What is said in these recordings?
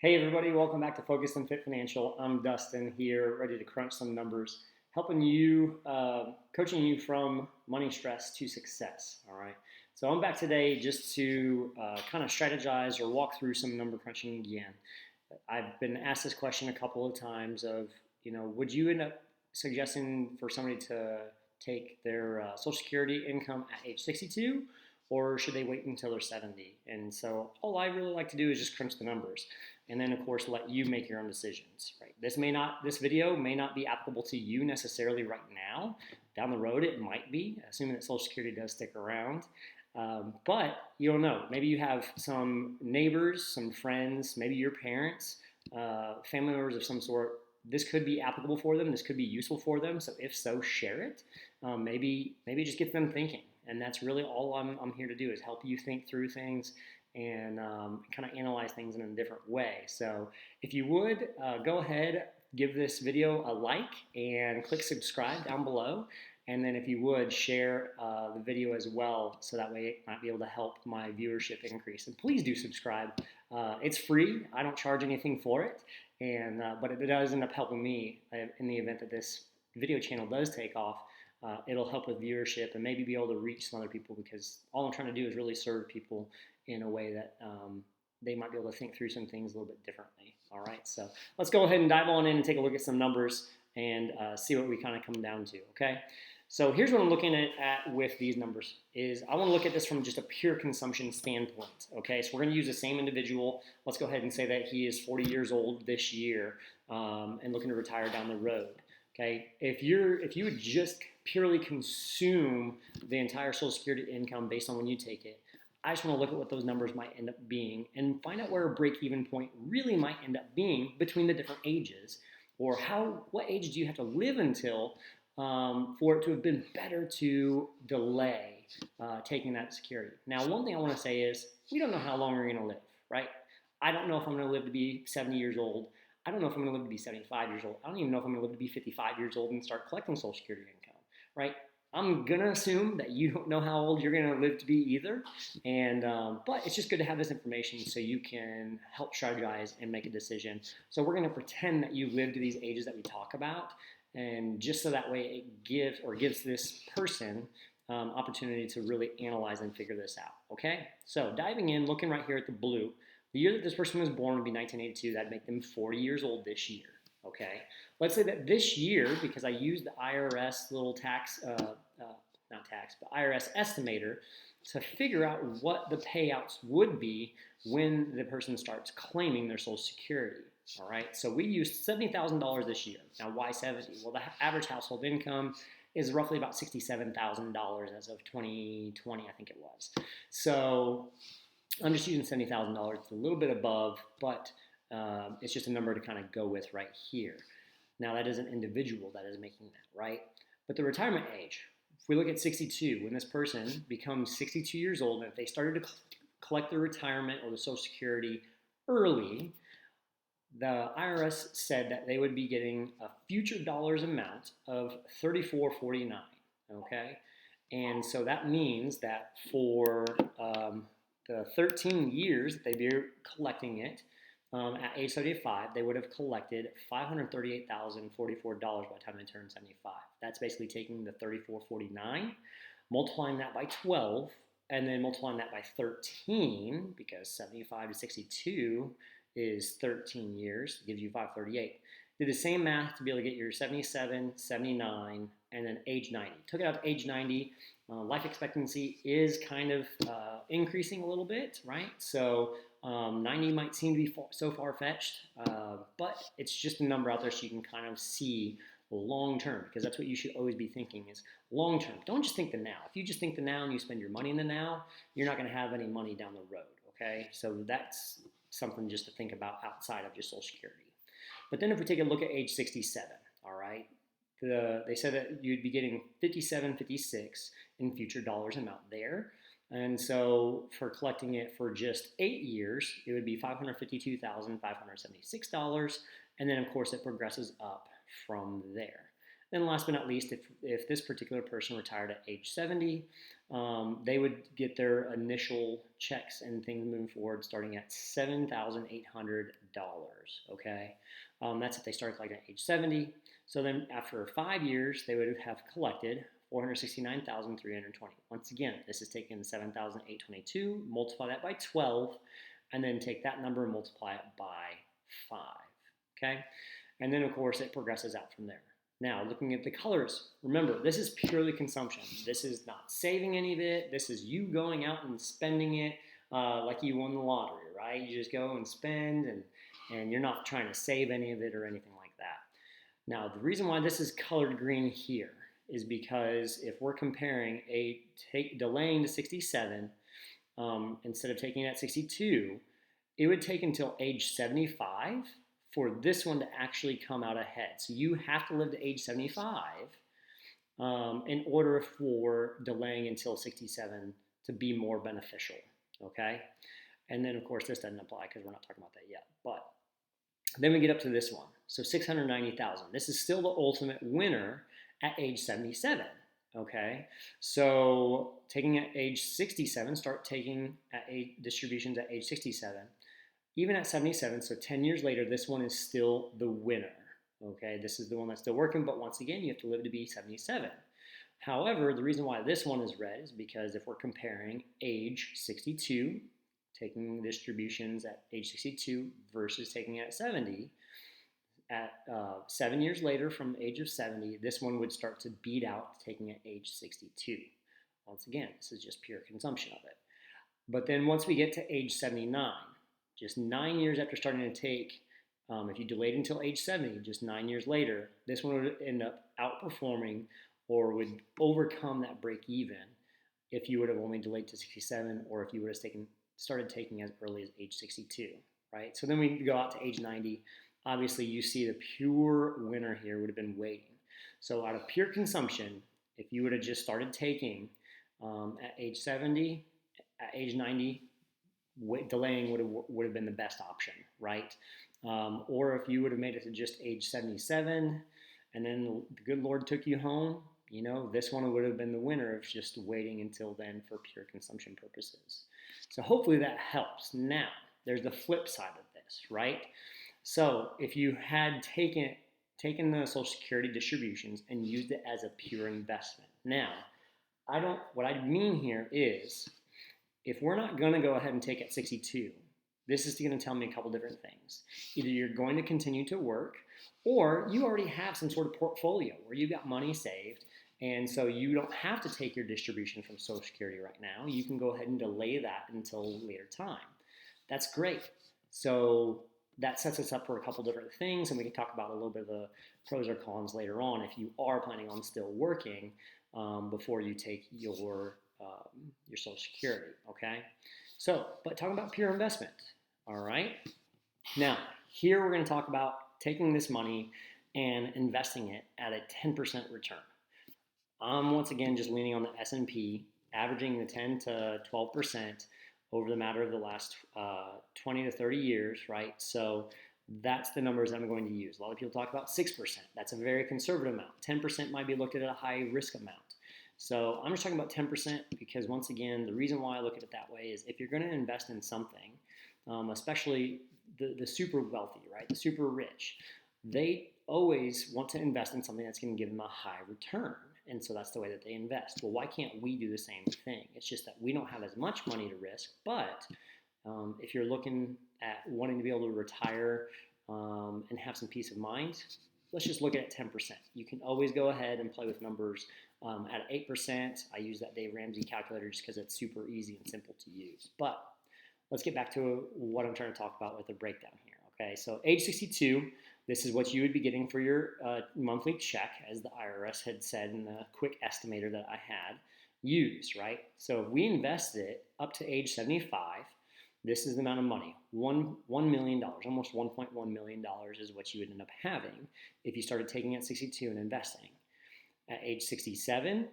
Hey everybody, welcome back to Focus and Fit Financial. I'm Dustin here, ready to crunch some numbers, helping you, coaching you from money stress to success. All right. So I'm back today just to kind of strategize or walk through some number crunching again. I've been asked this question a couple of times of, would you end up suggesting for somebody to take their Social Security income at age 62, or should they wait until they're 70? And so all I really like to do is just crunch the numbers, and then of course let you make your own decisions. Right? This video may not be applicable to you necessarily right now. Down the road, it might be, assuming that Social Security does stick around. But you don't know. Maybe you have some neighbors, some friends, maybe your parents, family members of some sort. This could be applicable for them. This could be useful for them. So if so, share it. Maybe just get them thinking. And that's really all I'm here to do, is help you think through things and kind of analyze things in a different way. So if you would, go ahead, give this video a like and click subscribe down below. And then if you would, share the video as well, so that way it might be able to help my viewership increase. And please do subscribe. It's free. I don't charge anything for it. But it does end up helping me in the event that this video channel does take off. It'll help with viewership and maybe be able to reach some other people, because all I'm trying to do is really serve people in a way that they might be able to think through some things a little bit differently. All right, so let's go ahead and dive on in and take a look at some numbers and see what we kind of come down to, okay? So here's what I'm looking at with these numbers. Is I want to look at this from just a pure consumption standpoint, okay? So we're going to use the same individual. Let's go ahead and say that he is 40 years old this year and looking to retire down the road. Okay, if you would just purely consume the entire Social Security income based on when you take it, I just want to look at what those numbers might end up being and find out where a break-even point really might end up being between the different ages, or what age do you have to live until for it to have been better to delay taking that security. Now, one thing I want to say is we don't know how long we're going to live, right? I don't know if I'm going to live to be 70 years old. I don't know if I'm going to live to be 75 years old. I don't even know if I'm going to live to be 55 years old and start collecting Social Security income, right? I'm going to assume that you don't know how old you're going to live to be either. But it's just good to have this information so you can help strategize and make a decision. So we're going to pretend that you live to these ages that we talk about, and just so that way it gives this person opportunity to really analyze and figure this out, okay? So diving in, looking right here at the blue, the year that this person was born would be 1982. That'd make them 40 years old this year, okay? Let's say that this year, because I used the IRS little IRS estimator to figure out what the payouts would be when the person starts claiming their Social Security, all right? So we used $70,000 this year. Now, why 70? Well, the average household income is roughly about $67,000 as of 2020, I think it was. So I'm just using $70,000. It's a little bit above, but it's just a number to kind of go with right here. Now, that is an individual that is making that, right? But the retirement age, if we look at 62, when this person becomes 62 years old, and if they started to collect their retirement or the Social Security early, the IRS said that they would be getting a future dollars amount of $34.49, okay? And so that means that for the 13 years that they'd be collecting it, at age 75, they would have collected $538,044 by the time they turn 75. That's basically taking the $34.49, multiplying that by 12, and then multiplying that by 13, because 75 to 62 is 13 years, gives you 538. Do the same math to be able to get your 77, 79, and then age 90. Took it out to age 90. Life expectancy is kind of increasing a little bit, right? So 90 might seem to be so far-fetched, but it's just a number out there so you can kind of see long-term, because that's what you should always be thinking, is long-term. Don't just think the now. If you just think the now and you spend your money in the now, you're not going to have any money down the road, okay? So that's something just to think about outside of just Social Security. But then if we take a look at age 67, all right, they said that you'd be getting $57.56 in future dollars amount there. And so for collecting it for just 8 years, it would be $552,576. And then, of course, it progresses up from there. Then last but not least, if this particular person retired at age 70, they would get their initial checks and things moving forward starting at $7,800, okay? That's if they start collecting at age 70. So then after 5 years, they would have collected 469,320. Once again, this is taking 7,822, multiply that by 12, and then take that number and multiply it by 5, okay? And then, of course, it progresses out from there. Now, looking at the colors, remember, this is purely consumption. This is not saving any of it. This is you going out and spending it like you won the lottery, right? You just go and spend, and you're not trying to save any of it or anything like that. Now, the reason why this is colored green here is because if we're comparing delaying to 67 instead of taking it at 62, it would take until age 75 for this one to actually come out ahead. So you have to live to age 75 in order for delaying until 67 to be more beneficial, okay? And then, of course, this doesn't apply because we're not talking about that yet. But then we get up to this one. So 690,000. This is still the ultimate winner at age 77, okay? So taking at age 67, start taking distributions at age 67. Even at 77, so 10 years later, this one is still the winner, okay? This is the one that's still working, but once again, you have to live to be 77. However, the reason why this one is red is because if we're comparing age 62, taking distributions at age 62 versus taking it at 70, at 7 years later from the age of 70, this one would start to beat out taking at age 62. Once again, this is just pure consumption of it. But then once we get to age 79, just 9 years after starting to take, if you delayed until age 70, just 9 years later, this one would end up outperforming or would overcome that break even if you would have only delayed to 67 or if you would have started taking as early as age 62, right? So then we go out to age 90. Obviously, you see the pure winner here would have been waiting. So out of pure consumption, if you would have just started taking at age 70, at age 90, delaying would have been the best option, right? Or if you would have made it to just age 77 and then the good Lord took you home, you know, this one would have been the winner of just waiting until then for pure consumption purposes. So hopefully that helps. Now, there's the flip side of this, right? So if you had taken the Social Security distributions and used it as a pure investment. Now, what I mean here is, if we're not going to go ahead and take at 62, this is going to tell me a couple different things. Either you're going to continue to work, or you already have some sort of portfolio where you've got money saved, and so you don't have to take your distribution from Social Security right now. You can go ahead and delay that until a later time. That's great. So that sets us up for a couple different things, and we can talk about a little bit of the pros or cons later on if you are planning on still working before you take your Social Security, okay? So, but talking about pure investment, all right? Now, here we're going to talk about taking this money and investing it at a 10% return. I'm once again just leaning on the S&P, averaging the 10 to 12% over the matter of the last 20 to 30 years, right? So that's the numbers I'm going to use. A lot of people talk about 6%. That's a very conservative amount. 10% might be looked at a high risk amount. So I'm just talking about 10% because, once again, the reason why I look at it that way is if you're going to invest in something, especially the super wealthy, right, the super rich, they always want to invest in something that's going to give them a high return. And so that's the way that they invest. Well, why can't we do the same thing? It's just that we don't have as much money to risk, but if you're looking at wanting to be able to retire and have some peace of mind, let's just look at 10%. You can always go ahead and play with numbers. At 8%, I use that Dave Ramsey calculator just because it's super easy and simple to use. But let's get back to what I'm trying to talk about with the breakdown here. Okay, so age 62, this is what you would be getting for your monthly check, as the IRS had said in the quick estimator that I had used, right? So if we invest it up to age 75, this is the amount of money, $1 million, almost $1.1 million is what you would end up having if you started taking at 62 and investing. At age 67,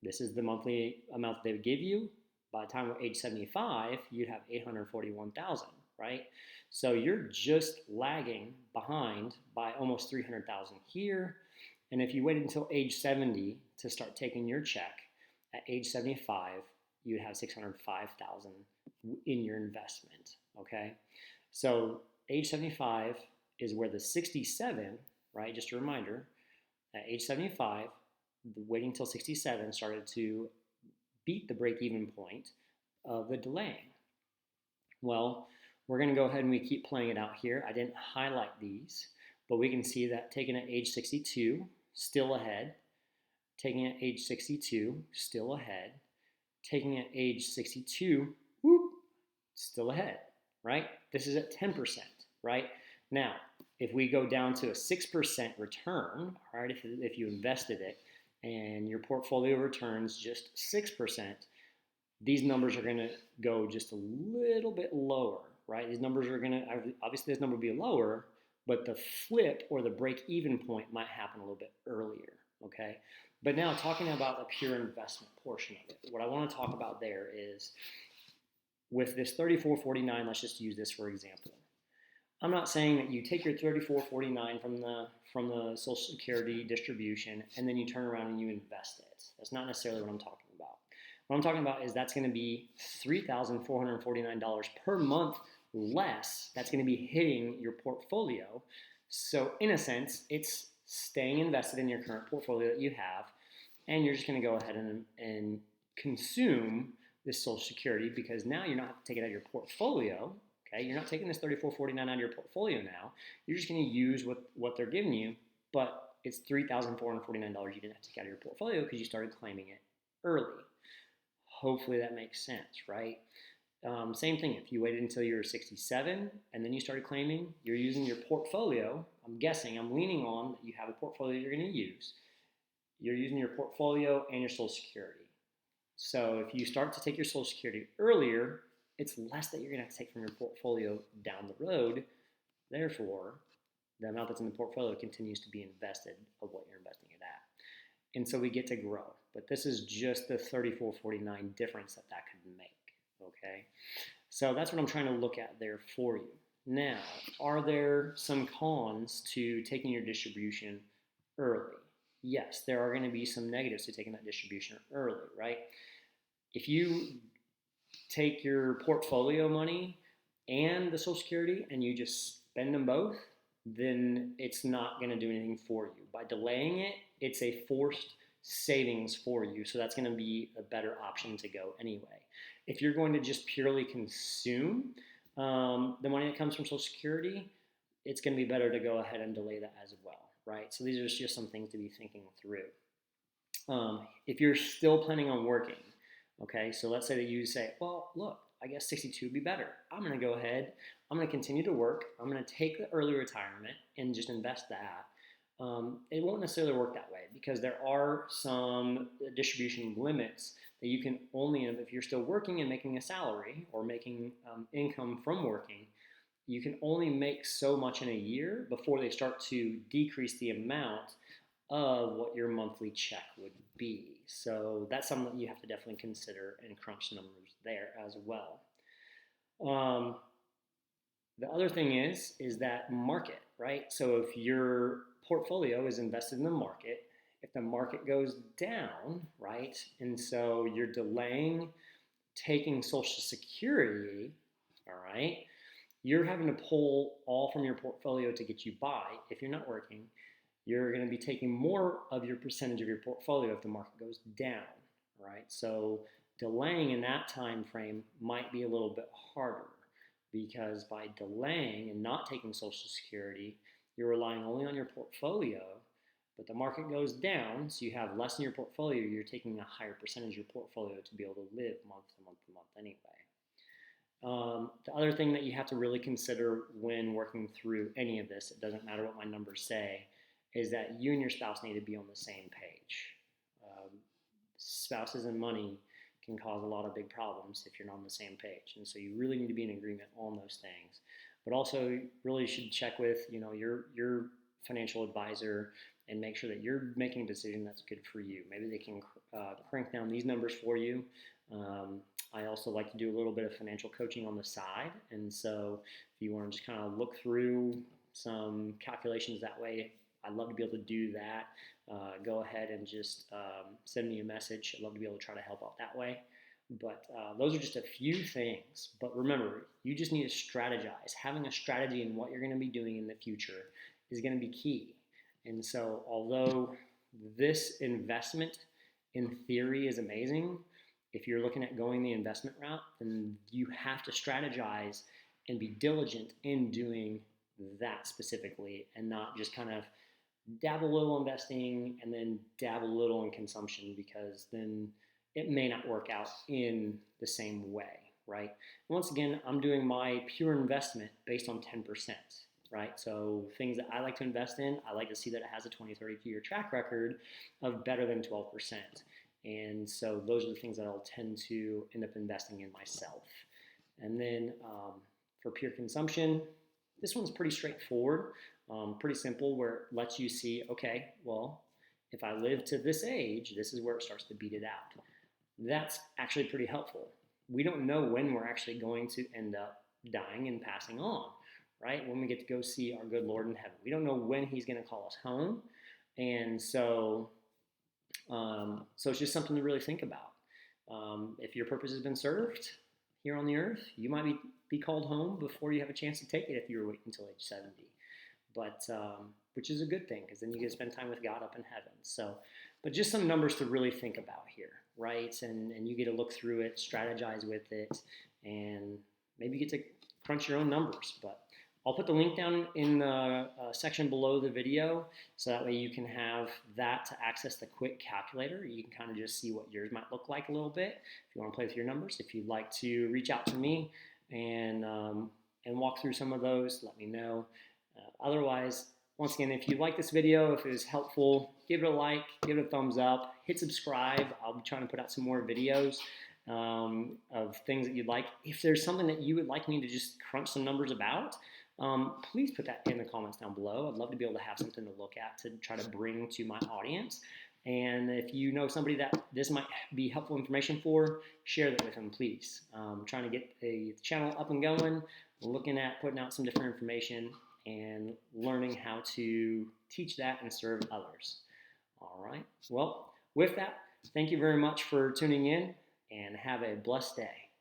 this is the monthly amount that they would give you. By the time we're age 75, you'd have $841,000, right? So you're just lagging behind by almost $300,000 here, And if you waited until age 70 to start taking your check, at age 75, you'd have 605,000 in your investment, okay? So age 75 is where the 67, right? Just a reminder, at age 75, waiting until 67 started to beat the break-even point of the delaying. Well, we're going to go ahead and we keep playing it out here. I didn't highlight these, but we can see that taking at age 62, still ahead. Taking at age 62, still ahead. Taking at age 62, whoop, still ahead, right? This is at 10%, right? Now, if we go down to a 6% return, right, if you invested it and your portfolio returns just 6%, these numbers are going to go just a little bit lower, right? These numbers are going to, obviously this number will be lower, but the flip or the break-even point might happen a little bit earlier, okay? But now talking about the pure investment portion of it, what I want to talk about there is with this 3449, let's just use this for example. I'm not saying that you take your 3449 from the Social Security distribution and then you turn around and you invest it. That's not necessarily what I'm talking about. What I'm talking about is that's going to be $3,449 per month less. That's going to be hitting your portfolio. So in a sense, it's staying invested in your current portfolio that you have, and you're just going to go ahead and consume this Social Security because now you're not have to take it out of your portfolio. Okay, you're not taking this $3449 out of your portfolio now. You're just going to use what they're giving you, but it's $3,449 you didn't have to take out of your portfolio because you started claiming it early. Hopefully that makes sense, right? Same thing, if you waited until you were 67 and then you started claiming, you're using your portfolio. I'm leaning on that you have a portfolio you're going to use. You're using your portfolio and your Social Security. So if you start to take your Social Security earlier, it's less that you're going to have to take from your portfolio down the road. Therefore, the amount that's in the portfolio continues to be invested of what you're investing it at. And so we get to grow. But this is just the $3449 difference that could make. Okay, so that's what I'm trying to look at there for you. Now, are there some cons to taking your distribution early? Yes, there are going to be some negatives to taking that distribution early, right? If you take your portfolio money and the Social Security and you just spend them both, then it's not going to do anything for you. By delaying it, it's a forced savings for you, so that's going to be a better option to go anyway. If you're going to just purely consume the money that comes from Social Security, it's going to be better to go ahead and delay that as well, right? So these are just some things to be thinking through. If you're still planning on working, okay, so let's say that you say, well, look, I guess 62 would be better. I'm going to go ahead, I'm going to continue to work, I'm going to take the early retirement and just invest that. It won't necessarily work that way because there are some distribution limits that you can only, if you're still working and making a salary or making income from working, you can only make so much in a year before they start to decrease the amount of what your monthly check would be. So that's something that you have to definitely consider and crunch numbers there as well. The other thing is that market, right? So if your portfolio is invested in the market, if the market goes down, right, and so you're delaying taking Social Security, all right, you're having to pull all from your portfolio to get you by. If you're not working, you're going to be taking more of your percentage of your portfolio if the market goes down, right? So delaying in that time frame might be a little bit harder because by delaying and not taking Social Security, you're relying only on your portfolio, but the market goes down, so you have less in your portfolio, you're taking a higher percentage of your portfolio to be able to live month to month to month anyway. The other thing that you have to really consider when working through any of this, it doesn't matter what my numbers say, is that you and your spouse need to be on the same page. Spouses and money can cause a lot of big problems if you're not on the same page. And so you really need to be in agreement on those things. But also you really should check with, your financial advisor and make sure that you're making a decision that's good for you. Maybe they can crank down these numbers for you. I also like to do a little bit of financial coaching on the side. And so if you want to just kind of look through some calculations that way, I'd love to be able to do that. Go ahead and just send me a message. I'd love to be able to try to help out that way. But those are just a few things. But remember, you just need to strategize. Having a strategy in what you're going to be doing in the future is going to be key. And so, although this investment in theory is amazing, if you're looking at going the investment route, then you have to strategize and be diligent in doing that specifically, and not just kind of dabble a little investing and then dabble a little in consumption, because then it may not work out in the same way, right? Once again, I'm doing my pure investment based on 10%, right? So things that I like to invest in, I like to see that it has a 20, 30 year track record of better than 12%. And so those are the things that I'll tend to end up investing in myself. And then for pure consumption, this one's pretty straightforward, pretty simple, where it lets you see, okay, well, if I live to this age, this is where it starts to beat it out. That's actually pretty helpful. We don't know when we're actually going to end up dying and passing on, right? When we get to go see our good Lord in heaven. We don't know when he's going to call us home. And so it's just something to really think about. If your purpose has been served here on the earth, you might be called home before you have a chance to take it if you were waiting until age 70. But which is a good thing, because then you get to spend time with God up in heaven. So, but just some numbers to really think about here, right? And you get to look through it, strategize with it, and maybe you get to crunch your own numbers. But I'll put the link down in the section below the video, so that way you can have that to access the quick calculator. You can kind of just see what yours might look like a little bit if you want to play with your numbers. If you'd like to reach out to me and walk through some of those, let me know. Otherwise, once again, if you like this video, if it was helpful, give it a like, give it a thumbs up, hit subscribe. I'll be trying to put out some more videos of things that you'd like. If there's something that you would like me to just crunch some numbers about, please put that in the comments down below. I'd love to be able to have something to look at to try to bring to my audience. And if you know somebody that this might be helpful information for, share that with them, please. I'm trying to get the channel up and going, looking at putting out some different information and learning how to teach that and serve others. All right. Well, with that, thank you very much for tuning in, and have a blessed day.